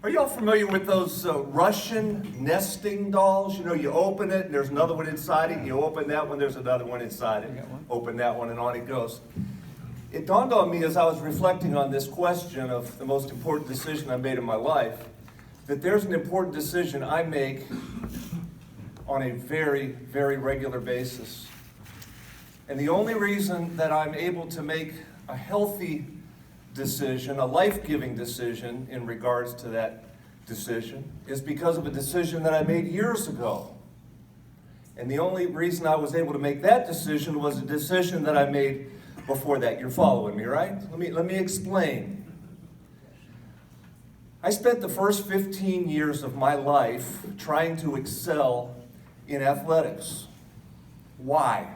Are y'all familiar with those Russian nesting dolls? You know, you open it and there's another one inside it. You open that one, there's another one inside it. Open that one and on it goes. It dawned on me as I was reflecting on this question of the most important decision I made in my life, that there's an important decision I make on a very, very regular basis. And the only reason that I'm able to make a healthy decision, a life-giving decision in regards to that decision, is because of a decision that I made years ago. And the only reason I was able to make that decision was a decision that I made before that. You're following me, right? Let me explain. I spent the first 15 years of my life trying to excel in athletics. Why?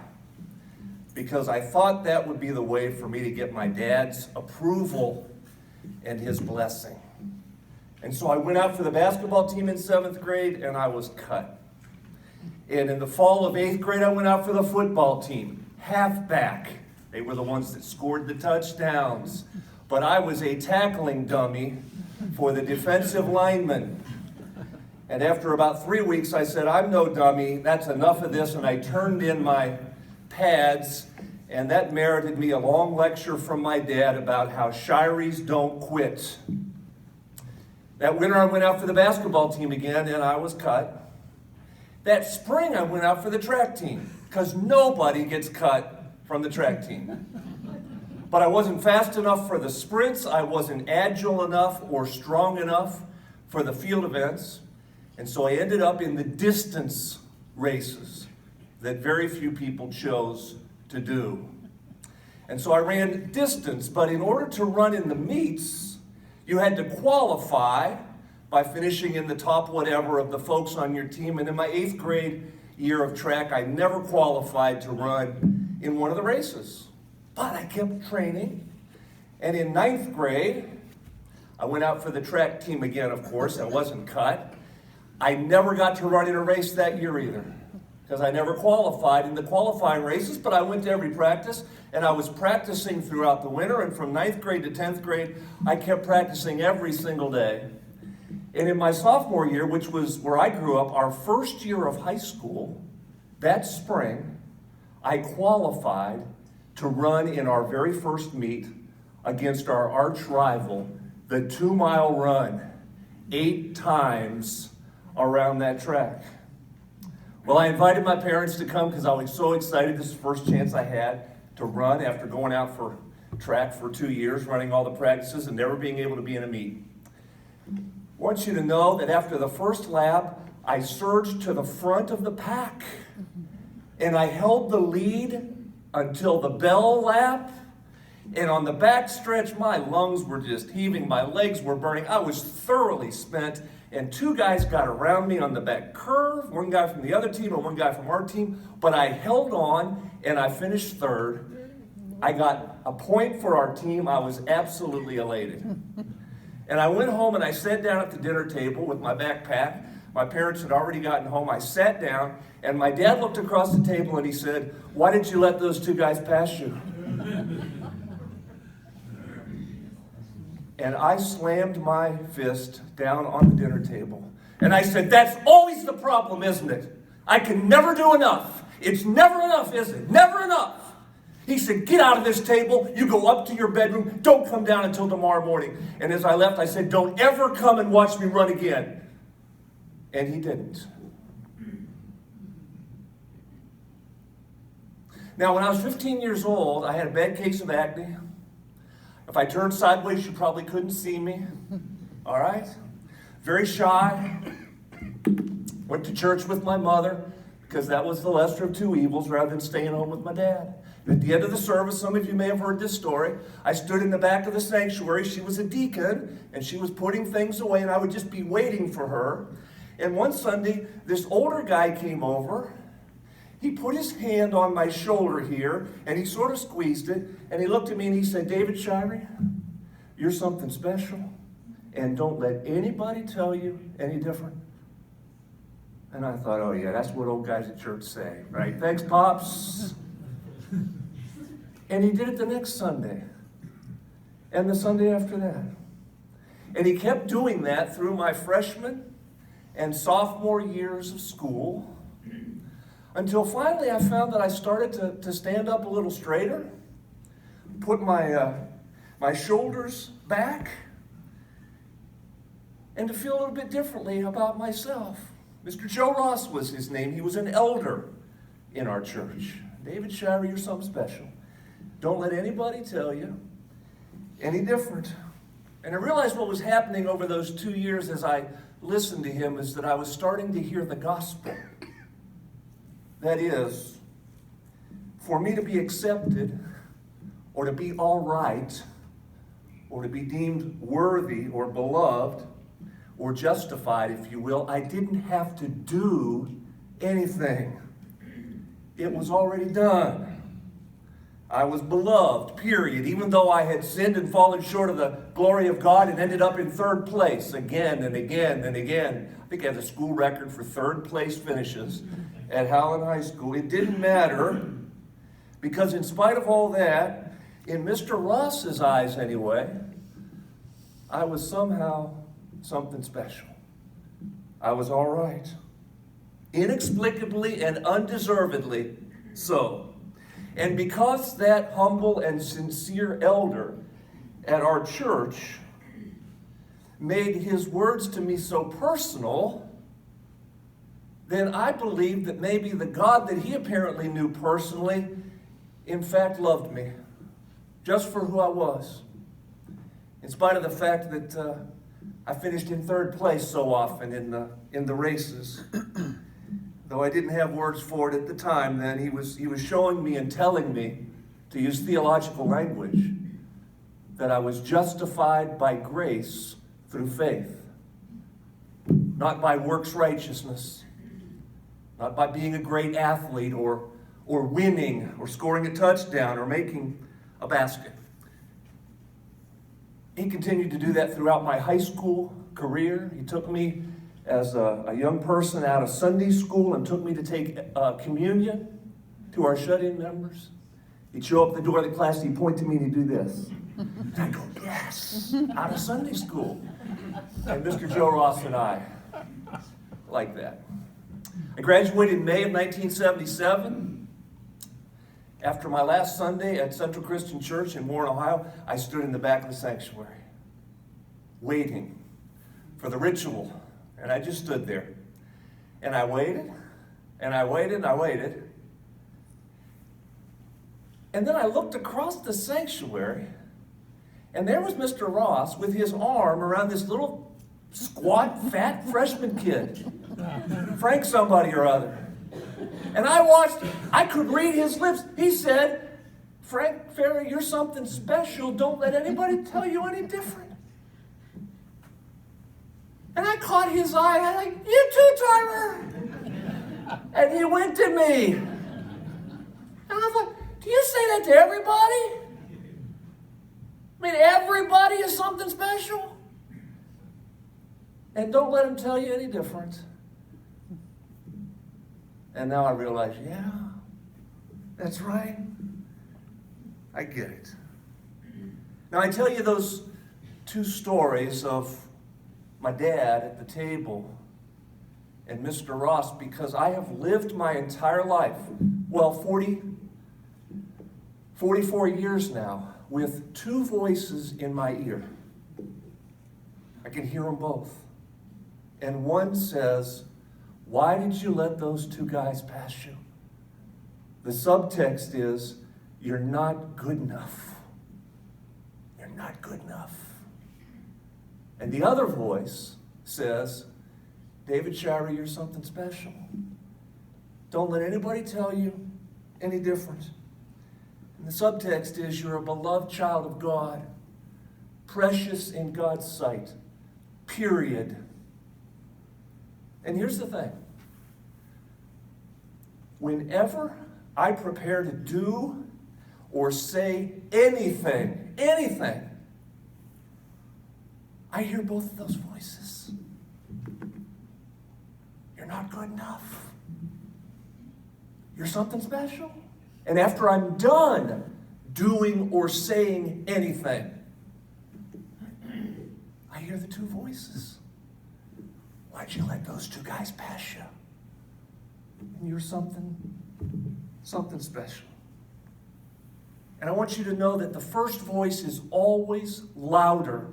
Because I thought that would be the way for me to get my dad's approval and his blessing. And so I went out for the basketball team in 7th grade and I was cut. And in the fall of 8th grade, I went out for the football team, halfback. They were the ones that scored the touchdowns. But I was a tackling dummy for the defensive lineman. And after about 3 weeks, I said, I'm no dummy, that's enough of this, and I turned in my pads, and that merited me a long lecture from my dad about how Shireys don't quit. That winter I went out for the basketball team again, and I was cut. That spring I went out for the track team, because nobody gets cut from the track team. But I wasn't fast enough for the sprints, I wasn't agile enough or strong enough for the field events, and so I ended up in the distance races that very few people chose to do. And so I ran distance, but in order to run in the meets, you had to qualify by finishing in the top whatever of the folks on your team. And in my 8th grade year of track, I never qualified to run in one of the races. But I kept training. And in 9th grade, I went out for the track team again, of course. I wasn't cut. I never got to run in a race that year either, because I never qualified in the qualifying races, but I went to every practice, and I was practicing throughout the winter, and from 9th grade to 10th grade, I kept practicing every single day. And in my sophomore year, which was where I grew up, our first year of high school, that spring, I qualified to run in our very first meet against our arch rival, the 2-mile run, 8 times around that track. Well, I invited my parents to come because I was so excited. This is the first chance I had to run after going out for track for 2 years, running all the practices and never being able to be in a meet. I want you to know that after the first lap, I surged to the front of the pack and I held the lead until the bell lap. And on the back stretch, my lungs were just heaving, my legs were burning. I was thoroughly spent. And 2 guys got around me on the back curve, one guy from the other team and one guy from our team, but I held on and I finished 3rd. I got a point for our team. I was absolutely elated. And I went home and I sat down at the dinner table with my backpack. My parents had already gotten home. I sat down and my dad looked across the table and he said, "Why did you let those 2 guys pass you?" And I slammed my fist down on the dinner table. And I said, "That's always the problem, isn't it? I can never do enough. It's never enough, is it? Never enough." He said, "Get out of this table. You go up to your bedroom. Don't come down until tomorrow morning." And as I left, I said, "Don't ever come and watch me run again." And he didn't. Now, when I was 15 years old, I had a bad case of acne. If I turned sideways, you probably couldn't see me. All right? Very shy. Went to church with my mother because that was the lesser of 2 evils rather than staying home with my dad. At the end of the service, some of you may have heard this story, I stood in the back of the sanctuary. She was a deacon, and she was putting things away, and I would just be waiting for her. And one Sunday, this older guy came over. He put his hand on my shoulder here, and he sort of squeezed it, and he looked at me and he said, "David Shirey, you're something special, and don't let anybody tell you any different." And I thought, oh yeah, that's what old guys at church say, right? Thanks, Pops. And he did it the next Sunday, and the Sunday after that. And he kept doing that through my freshman and sophomore years of school, until finally I found that I started to stand up a little straighter, put my shoulders back, and to feel a little bit differently about myself. Mr. Joe Ross was his name. He was an elder in our church. David Shirey, you're something special. Don't let anybody tell you any different. And I realized what was happening over those 2 years as I listened to him is that I was starting to hear the gospel. That is, for me to be accepted, or to be all right, or to be deemed worthy or beloved, or justified, if you will, I didn't have to do anything. It was already done. I was beloved, period. Even though I had sinned and fallen short of the glory of God and ended up in third place again and again and again. I think I have the school record for third place finishes at Howland High School. It didn't matter, because in spite of all that, in Mr. Ross's eyes anyway, I was somehow something special. I was all right. Inexplicably and undeservedly so. And because that humble and sincere elder at our church made his words to me so personal, then I believed that maybe the God that he apparently knew personally, in fact, loved me, just for who I was. In spite of the fact that I finished in third place so often in the races. Though I didn't have words for it at the time then, he was showing me and telling me, to use theological language, that I was justified by grace through faith. Not by works righteousness. Not by being a great athlete or winning or scoring a touchdown or making a basket. He continued to do that throughout my high school career. He took me as a young person out of Sunday school and took me to take communion to our shut-in members. He'd show up at the door of the class, he'd point to me and he'd do this. And I'd go, yes, out of Sunday school. And Mr. Joe Ross and I, like that. I graduated in May of 1977. After my last Sunday at Central Christian Church in Warren, Ohio, I stood in the back of the sanctuary, waiting for the ritual. And I just stood there. And I waited, and I waited, and I waited. And then I looked across the sanctuary, and there was Mr. Ross with his arm around this little squat, fat freshman kid, Frank somebody or other. And I watched, I could read his lips. He said, Frank Ferry, you're something special. Don't let anybody tell you any different. And I caught his eye. I was like, you too, Timer. And he went to me. And I was like, do you say that to everybody? I mean, everybody is something special? And don't let him tell you any different. And now I realize, yeah, that's right. I get it. Now I tell you those two stories of my dad at the table and Mr. Ross because I have lived my entire life, 44 years now, with two voices in my ear. I can hear them both. And one says, why did you let those two guys pass you? The subtext is, you're not good enough. You're not good enough. And the other voice says, David Shirey, you're something special. Don't let anybody tell you any different. And the subtext is, you're a beloved child of God, precious in God's sight, period. And here's the thing. Whenever I prepare to do or say anything, I hear both of those voices. You're not good enough. You're something special. And after I'm done doing or saying anything, I hear hear the two voices. Why'd you let those two guys pass you? And you're something special. And I want you to know that the first voice is always louder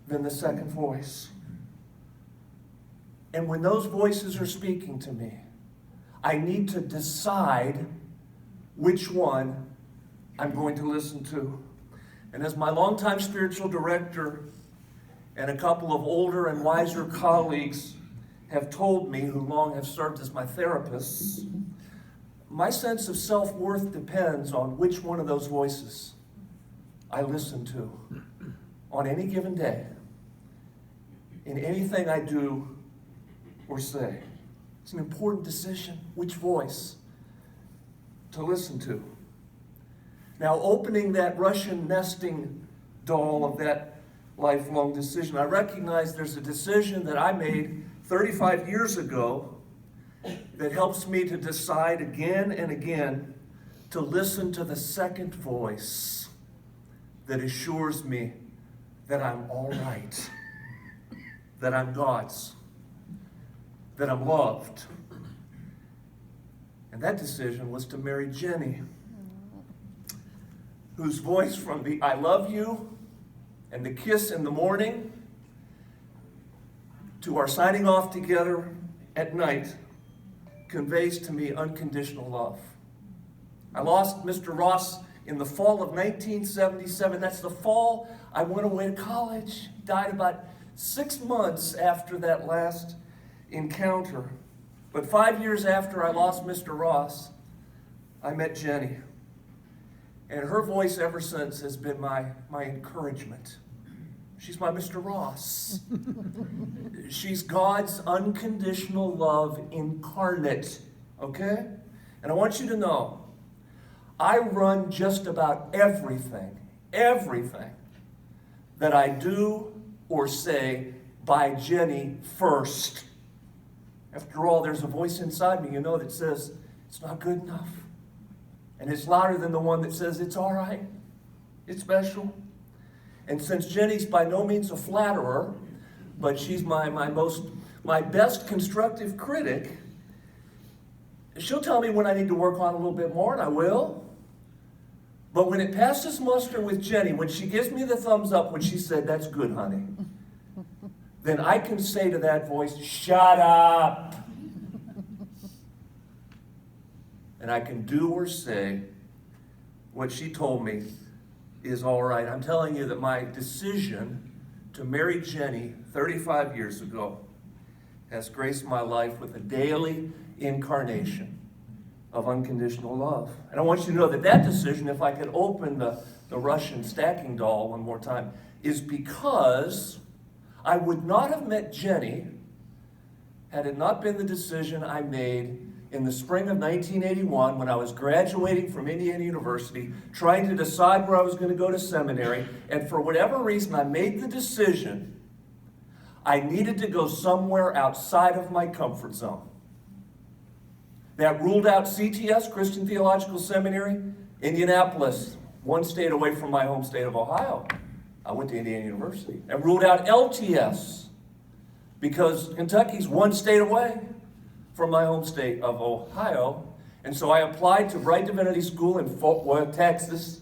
than the second voice. And when those voices are speaking to me, I need to decide which one I'm going to listen to. And as my longtime spiritual director and a couple of older and wiser colleagues have told me, who long have served as my therapists, my sense of self-worth depends on which one of those voices I listen to on any given day, in anything I do or say. It's an important decision, which voice to listen to. Now, opening that Russian nesting doll of that lifelong decision, I recognize there's a decision that I made 35 years ago that helps me to decide again and again to listen to the second voice that assures me that I'm all right, that I'm God's, that I'm loved. And that decision was to marry Jenny, whose voice from the I love you and the kiss in the morning to our signing off together at night conveys to me unconditional love. I lost Mr. Ross in the fall of 1977. That's the fall I went away to college. He died about 6 months after that last encounter. But 5 years after I lost Mr. Ross, I met Jenny. And her voice ever since has been my encouragement. She's my Mr. Ross. She's God's unconditional love incarnate, okay? And I want you to know, I run just about everything that I do or say by Jenny first. After all, there's a voice inside me, that says, it's not good enough. And it's louder than the one that says, it's all right, it's special. And since Jenny's by no means a flatterer, but she's my best constructive critic, she'll tell me when I need to work on a little bit more, and I will. But when it passes muster with Jenny, when she gives me the thumbs up, when she said, that's good, honey, then I can say to that voice, shut up. And I can do or say what she told me is all right. I'm telling you that my decision to marry Jenny 35 years ago has graced my life with a daily incarnation of unconditional love. And I want you to know that decision, if I could open the Russian stacking doll one more time, is because I would not have met Jenny had it not been the decision I made in the spring of 1981 when I was graduating from Indiana University, trying to decide where I was going to go to seminary, and for whatever reason I made the decision I needed to go somewhere outside of my comfort zone. That ruled out CTS, Christian Theological Seminary, Indianapolis, one state away from my home state of Ohio. I went to Indiana University. That ruled out LTS because Kentucky's one state away from my home state of Ohio. And so I applied to Bright Divinity School in Fort Worth, Texas,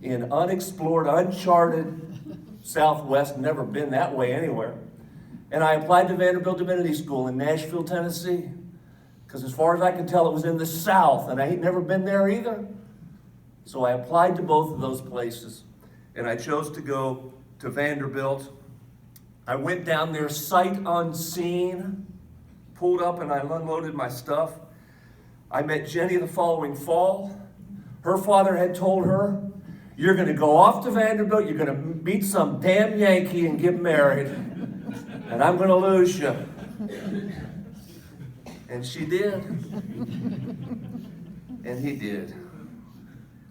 in unexplored, uncharted Southwest, never been that way anywhere. And I applied to Vanderbilt Divinity School in Nashville, Tennessee, because as far as I could tell, it was in the South, and I ain't never been there either. So I applied to both of those places, and I chose to go to Vanderbilt. I went down there sight unseen, pulled up and I unloaded my stuff. I met Jenny the following fall. Her father had told her, you're going to go off to Vanderbilt, you're going to meet some damn Yankee and get married, and I'm going to lose you. And she did. And he did.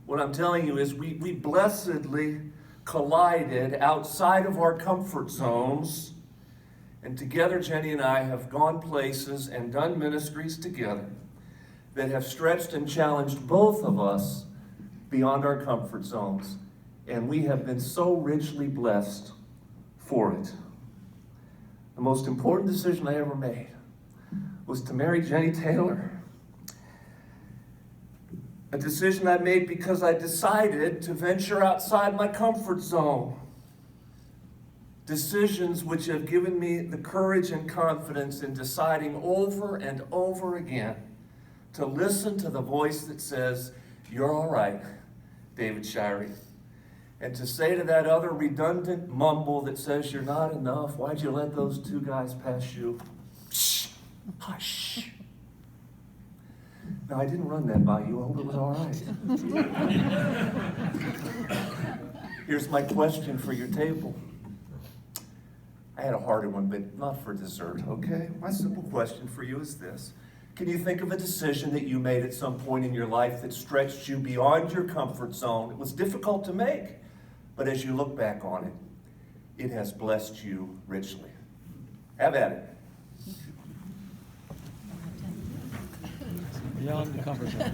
What I'm telling you is we blessedly collided outside of our comfort zones. And together, Jenny and I have gone places and done ministries together that have stretched and challenged both of us beyond our comfort zones. And we have been so richly blessed for it. The most important decision I ever made was to marry Jenny Taylor. A decision I made because I decided to venture outside my comfort zone. Decisions which have given me the courage and confidence in deciding over and over again to listen to the voice that says, "You're all right, David Shirey." And to say to that other redundant mumble that says, "You're not enough, why'd you let those two guys pass you?" Shh, hush. Now, I didn't run that by you. I hope it was all right. Here's my question for your table. I had a harder one, but not for dessert, okay? My simple question for you is this. Can you think of a decision that you made at some point in your life that stretched you beyond your comfort zone? It was difficult to make, but as you look back on it, it has blessed you richly. Have at it. Beyond the comfort zone.